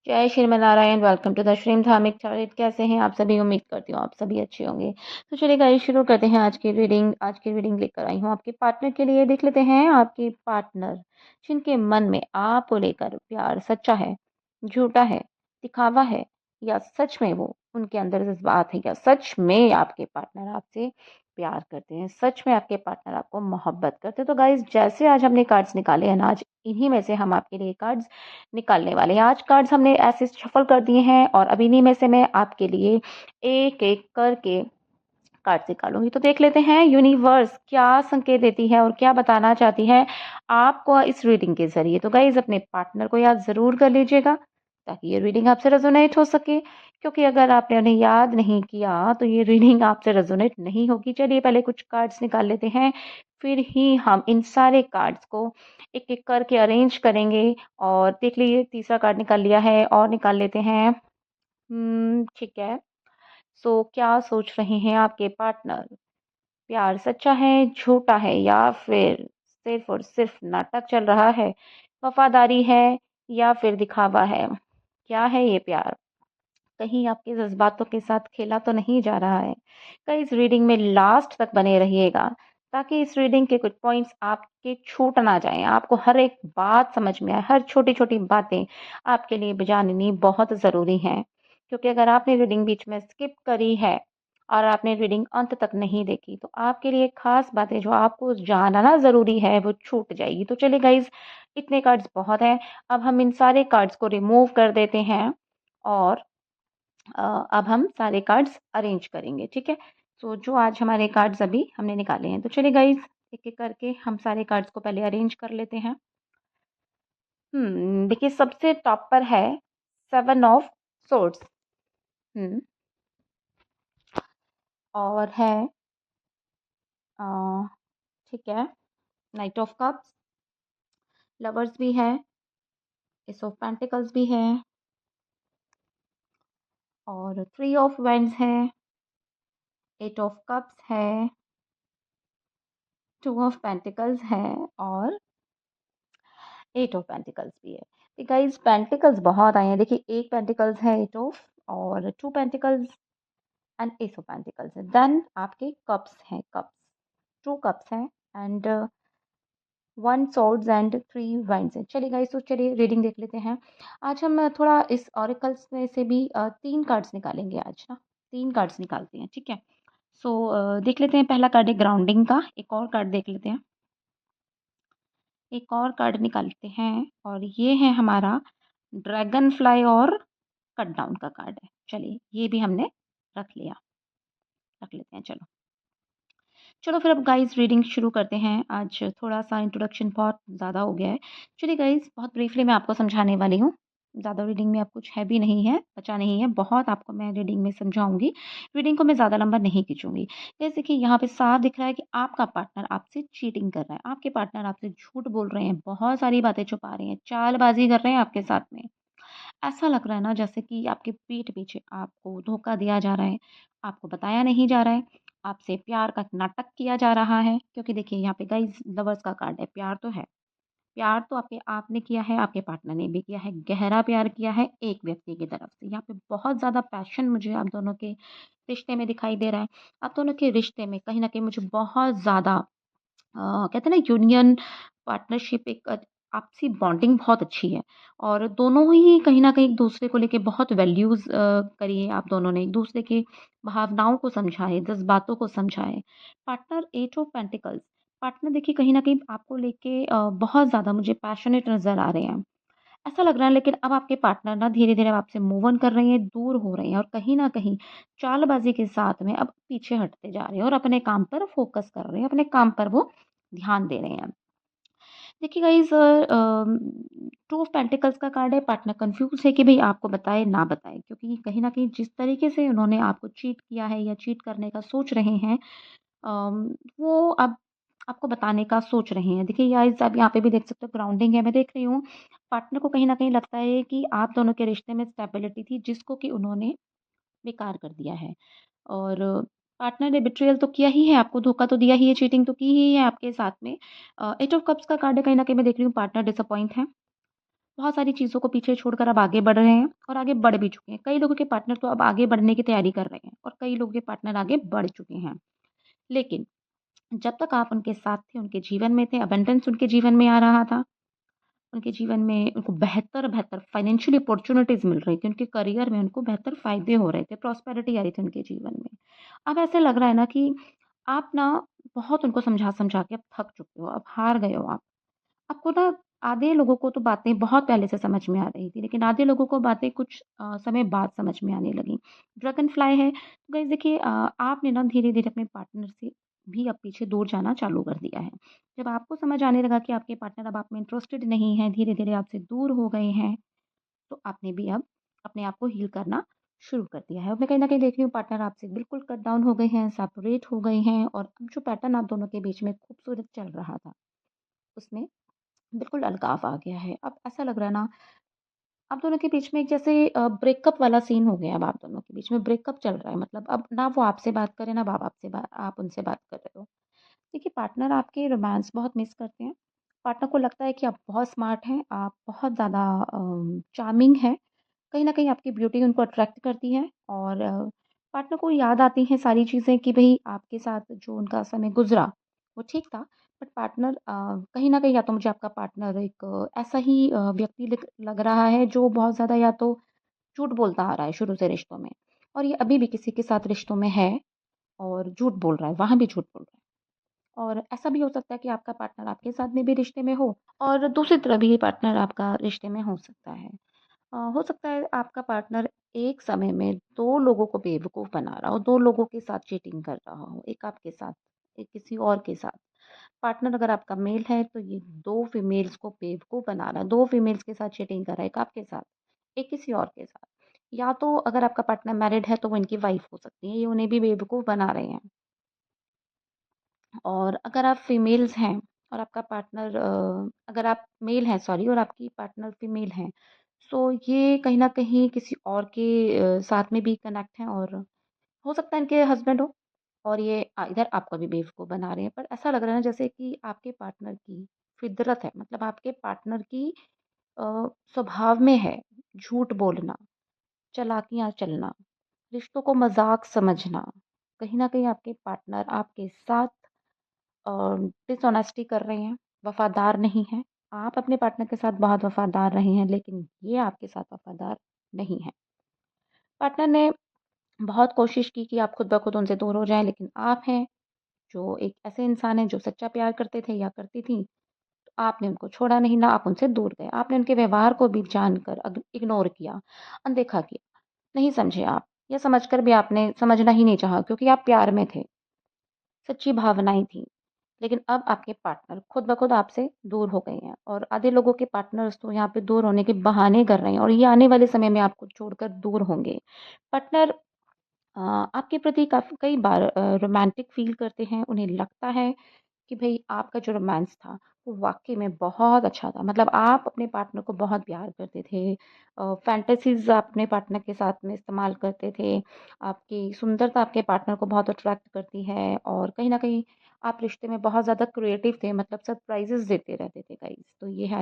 जय Srimannarayana. Welcome to the श्रीम धार्मिक toilet. कैसे हैं आप सभी? उम्मीद करती हूँ आप सभी अच्छे होंगे। तो चलिए गाइस, शुरू करते हैं आज की रीडिंग लेकर आई हूँ आपके पार्टनर के लिए। देख लेते हैं आपके पार्टनर जिनके मन में आपको लेकर प्यार सच्चा है, झूठा है, दिखावा है, या सच में वो उनके अंदर जज्बात है, या सच में आपके पार्टनर आपसे प्यार करते हैं, सच में आपके पार्टनर आपको मोहब्बत करते हैं। तो गाइस, जैसे आज हमने कार्ड्स निकाले हैं ना, आज इन्हीं में से हम आपके लिए कार्ड्स निकालने वाले हैं। आज कार्ड्स हमने ऐसे शफल कर दिए हैं और अब इन्हीं में से मैं आपके लिए एक एक करके कार्ड निकालूंगी। तो देख लेते हैं यूनिवर्स क्या संकेत देती है और क्या बताना चाहती है आपको इस रीडिंग के जरिए। तो गाइज, अपने पार्टनर को याद जरूर कर लीजिएगा ताकि ये रीडिंग आपसे रेजोनेट हो सके, क्योंकि अगर आपने उन्हें याद नहीं किया तो ये रीडिंग आपसे रेजोनेट नहीं होगी। चलिए पहले कुछ कार्ड्स निकाल लेते हैं, फिर ही हम इन सारे कार्ड्स को एक एक करके अरेंज करेंगे। और देख लीजिए, तीसरा कार्ड निकाल लिया है और निकाल लेते हैं। ठीक है। सो क्या सोच रहे हैं आपके पार्टनर? प्यार सच्चा है, झूठा है, या फिर सिर्फ और सिर्फ नाटक चल रहा है? वफादारी है या फिर दिखावा है? क्या है ये प्यार? कहीं आपके जज्बातों के साथ खेला तो नहीं जा रहा है? कहीं इस रीडिंग में लास्ट तक बने रहिएगा ताकि इस रीडिंग के कुछ पॉइंट्स आपके छूट ना जाएं, आपको हर एक बात समझ में आए, हर छोटी छोटी बातें आपके लिए जाननी बहुत ज़रूरी हैं। क्योंकि अगर आपने रीडिंग बीच में स्किप करी है और आपने रीडिंग अंत तक नहीं देखी तो आपके लिए खास बातें जो आपको जानना ज़रूरी है वो छूट जाएगी। तो चलिए गाइज, इतने कार्ड्स बहुत हैं। अब हम इन सारे कार्ड्स को रिमूव कर देते हैं और अब हम सारे कार्ड्स अरेंज करेंगे, ठीक है। सो जो आज हमारे कार्ड्स अभी हमने निकाले हैं, तो चलिए गाइज, एक एक करके हम सारे कार्ड्स को पहले अरेंज कर लेते हैं। देखिए, सबसे टॉप पर है 7 ऑफ सोर्ड्स। हम्म और है अ, ठीक है, नाइट ऑफ कप्स, लवर्स भी है, एस ऑफ पेंटिकल्स भी है, और 3 ऑफ वेंड्स है, 8 ऑफ कप्स है, 2 ऑफ पेंटिकल्स है, और 8 ऑफ पेंटिकल्स भी है। तो गाइस, पेंटिकल्स बहुत आए हैं। देखिए, एक पेंटिकल्स है, 8 ऑफ, और 2 pentacles and S of pentacles है। देन आपके कप्स हैं, कप्स, 2 कप्स हैं, एंड 1 swords एंड 3 wands है। चलिए गाइस, तो चलिए रीडिंग देख लेते हैं। आज हम थोड़ा इस ऑरिकल्स में से भी 3 कार्ड्स निकालेंगे आज ना। 3 कार्ड्स निकालते हैं, ठीक है। सो देख लेते हैं। पहला कार्ड है ग्राउंडिंग का। एक और कार्ड देख लेते हैं, एक और कार्ड निकालते हैं, और ये है हमारा ड्रैगन फ्लाई और कट डाउन का कार्ड है। चलिए, ये भी हमने रख लिया, रख लेते हैं। चलो चलो फिर अब गाइस रीडिंग शुरू करते हैं। आज थोड़ा सा इंट्रोडक्शन बहुत ज़्यादा हो गया है। चलिए गाइस, बहुत ब्रीफली मैं आपको समझाने वाली हूँ। ज़्यादा रीडिंग में अब कुछ है भी नहीं है, बचा नहीं है, बहुत आपको मैं रीडिंग में समझाऊंगी। रीडिंग को मैं ज़्यादा लंबा नहीं खींचूंगी। जैसे कि यहाँ पे साफ दिख रहा है कि आपका पार्टनर आपसे चीटिंग कर रहा है, आपके पार्टनर आपसे झूठ बोल रहे हैं, बहुत सारी बातें छुपा रहे हैं, चालबाजी कर रहे हैं आपके साथ में। ऐसा लग रहा है ना जैसे कि आपके पीठ पीछे आपको धोखा दिया जा रहा है, आपको बताया नहीं जा रहा है, आपसे प्यार का नाटक किया जा रहा है। क्योंकि देखिए, यहाँ पे गाइस लवर्स का कार्ड है, प्यार तो है। प्यार तो आपके आपने किया है, आपके पार्टनर ने भी किया है, गहरा प्यार किया है एक व्यक्ति की तरफ से। यहाँ पे बहुत ज़्यादा पैशन मुझे आप दोनों के रिश्ते में दिखाई दे रहा है। आप दोनों के रिश्ते में कहीं न कहीं मुझे बहुत ज़्यादा कहते हैं ना, यूनियन, पार्टनरशिप, एक आपसी बॉन्डिंग बहुत अच्छी है। और दोनों ही कहीं न कहीं एक-दूसरे को लेके बहुत वैल्यूज़ करी है आप दोनों ने, एक-दूसरे की भावनाओं को समझा है, जज़्बातों को समझा है। पार्टनर 8 ऑफ पेंटिकल्स, पार्टनर देखिए कहीं न कहीं आपको लेके बहुत ज़्यादा मुझे पैशनेट नज़र आ रहे हैं। ऐसा लग रहा है, लेकिन अब आपके पार्टनर ना धीरे-धीरे आपसे मूव ऑन कर रहे हैं, दूर हो रहे हैं, और कहीं न कहीं चालबाज़ी के साथ में अब पीछे हटते जा रहे हैं और अपने काम पर फ़ोकस कर रहे हैं, अपने काम पर वो ध्यान दे रहे हैं। देखिए गाइज़, 2 ऑफ पेंटिकल्स का कार्ड है। पार्टनर कन्फ्यूज़ है कि भई आपको बताए ना बताए, क्योंकि कहीं न कहीं जिस तरीके से उन्होंने आपको चीट किया है या चीट करने का सोच रहे हैं, वो अब आपको बताने का सोच रहे हैं। देखिए गाइज़, आप यहाँ पे भी देख सकते हो ग्राउंडिंग है, मैं देख रही हूँ। पार्टनर को कहीं न कहीं लगता है कि आप दोनों के रिश्ते में स्टेबिलिटी थी, जिसको कि उन्होंने बेकार कर दिया है। और पार्टनर ने बिट्रेयल तो किया ही है, आपको धोखा तो दिया ही है, चीटिंग तो की ही है आपके साथ में। 8 ऑफ कप्स का कार्ड है, कहीं न कहीं मैं देख रही हूँ पार्टनर डिसअपॉइंट है। बहुत सारी चीज़ों को पीछे छोड़कर अब आगे बढ़ रहे हैं और आगे बढ़ भी चुके हैं। कई लोगों के पार्टनर तो अब आगे बढ़ने की तैयारी कर रहे हैं और कई लोगों के पार्टनर आगे बढ़ चुके हैं। लेकिन जब तक आप उनके साथ थे, उनके जीवन में थे, अबंडेंस उनके जीवन में आ रहा था, उनके जीवन में उनको बेहतर-बेहतर फाइनेंशियल अपॉर्च्युनिटीज़ मिल रही थी, उनके करियर में उनको बेहतर फ़ायदे हो रहे थे, प्रॉस्पेरिटी आ रही थी उनके जीवन में। अब ऐसे लग रहा है ना कि आप ना बहुत उनको समझा-समझा के अब थक चुके हो, अब हार गए हो आप। आपको ना आधे लोगों को तो बातें बहुत पहले से समझ में आ रही थी, लेकिन आधे लोगों को बातें कुछ समय बाद समझ में आने लगी। ड्रैगन फ्लाई है, तो गाइज़ देखिए आपने ना धीरे-धीरे अपने पार्टनर से भी अब पीछे दूर जाना चालू कर दिया है। जब आपको समझ आने लगा कि आपके पार्टनर अब आप में इंटरेस्टेड नहीं है, धीरे-धीरे आपसे दूर हो गए हैं, तो आपने भी अब अपने आप को हील करना शुरू कर दिया है। अब मैं कहीं न कहीं देख रही हूँ पार्टनर आपसे बिल्कुल कट डाउन हो गए हैं, सेपरेट हो गए हैं और अब जो पैटर्न आप दोनों के बीच में खूबसूरत चल रहा था, उसमें बिल्कुल अलगाव आ गया है। अब ऐसा लग रहा है ना, आप दोनों के बीच में एक जैसे ब्रेकअप वाला सीन हो गया है, अब आप दोनों के बीच में ब्रेकअप चल रहा है। मतलब अब ना वो आपसे बात कर रहे हैं, ना आप उनसे बात कर रहे हो। देखिए पार्टनर आपके रोमांस बहुत मिस करते हैं। पार्टनर को लगता है कि आप बहुत स्मार्ट हैं, आप बहुत ज़्यादा चार्मिंग हैं। कहीं न कहीं आपकी ब्यूटी उनको अट्रैक्ट करती है और पार्टनर को याद आती हैं सारी चीज़ें कि भई आपके साथ जो उनका समय गुज़रा, वो ठीक था। बट पार्टनर कहीं न कहीं या तो मुझे आपका पार्टनर एक ऐसा ही व्यक्ति लिक लग रहा है जो बहुत ज़्यादा या तो झूठ बोलता आ रहा है शुरू से रिश्तों में और ये अभी भी किसी के साथ रिश्तों में है और झूठ बोल रहा है, वहाँ भी झूठ बोल रहा है। और ऐसा भी हो सकता है कि आपका पार्टनर आपके साथ में भी रिश्ते में हो और दूसरी तरफ भी पार्टनर आपका रिश्ते में हो सकता है। हो सकता है आपका पार्टनर एक समय में 2 लोगों को बेवकूफ़ बना रहा हो, 2 लोगों के साथ चीटिंग कर रहा हो, एक आपके साथ, एक किसी और के साथ। पार्टनर अगर आपका मेल है तो ये 2 फीमेल्स को बेवकूफ़ बना रहा है, 2 फीमेल्स के साथ चीटिंग कर रहा है, एक आपके साथ, एक किसी और के साथ। या तो अगर आपका पार्टनर मैरिड है तो वो इनकी वाइफ़ हो सकती है, ये उन्हें भी बेवकूफ़ बना रहे हैं। और अगर आप फीमेल्स हैं और आपका पार्टनर अगर आप मेल हैं सॉरी और आपकी पार्टनर फीमेल हैं, सो ये कहीं न कहीं किसी और के साथ में भी कनेक्ट हैं और हो सकता है इनके हस्बैंड हो और ये इधर आपको भी बेवकूफ़ बना रहे हैं। पर ऐसा लग रहा है ना जैसे कि आपके पार्टनर की फ़ितरत है, मतलब आपके पार्टनर की स्वभाव में है झूठ बोलना, चालाकियाँ चलना, रिश्तों को मज़ाक समझना। कहीं न कहीं आपके पार्टनर आपके साथ अ, डिसऑनेस्टी कर रहे हैं, वफ़ादार नहीं हैं। आप अपने पार्टनर के साथ बहुत वफ़ादार रहे हैं, लेकिन ये आपके साथ वफ़ादार नहीं हैं। पार्टनर ने बहुत कोशिश की कि आप खुद ब खुद उनसे दूर हो जाएँ, लेकिन आप हैं, जो एक ऐसे इंसान हैं जो सच्चा प्यार करते थे या करती थीं, तो आपने उनको छोड़ा नहीं, ना आप उनसे दूर गए। आपने उनके व्यवहार को भी जानकर इग्नोर किया, अनदेखा किया, नहीं समझे आप या समझकर भी आपने समझना ही नहीं चाहा क्योंकि आप प्यार में थे, सच्ची भावनाएँ थीं। लेकिन अब आपके पार्टनर खुद ब खुद आपसे दूर हो गए हैं और आधे लोगों के पार्टनर्स तो यहाँ पे दूर होने के बहाने कर रहे हैं और ये आने वाले समय में आपको छोड़कर दूर होंगे। पार्टनर आपके प्रति काफ़ी कई बार रोमांटिक फ़ील करते हैं, उन्हें लगता है कि भई आपका जो रोमांस था, वो वाक़ई में बहुत अच्छा था। मतलब आप अपने पार्टनर को बहुत प्यार करते थे। फैंटेसीज़ आप अपने पार्टनर के साथ में इस्तेमाल करते थे। आपकी सुंदरता आपके पार्टनर को बहुत अट्रैक्ट करती है और कहीं न कहीं आप रिश्ते में बहुत ज़्यादा क्रिएटिव थे, मतलब सरप्राइज़ेज़ देते रहते थे गाइज़। तो ये है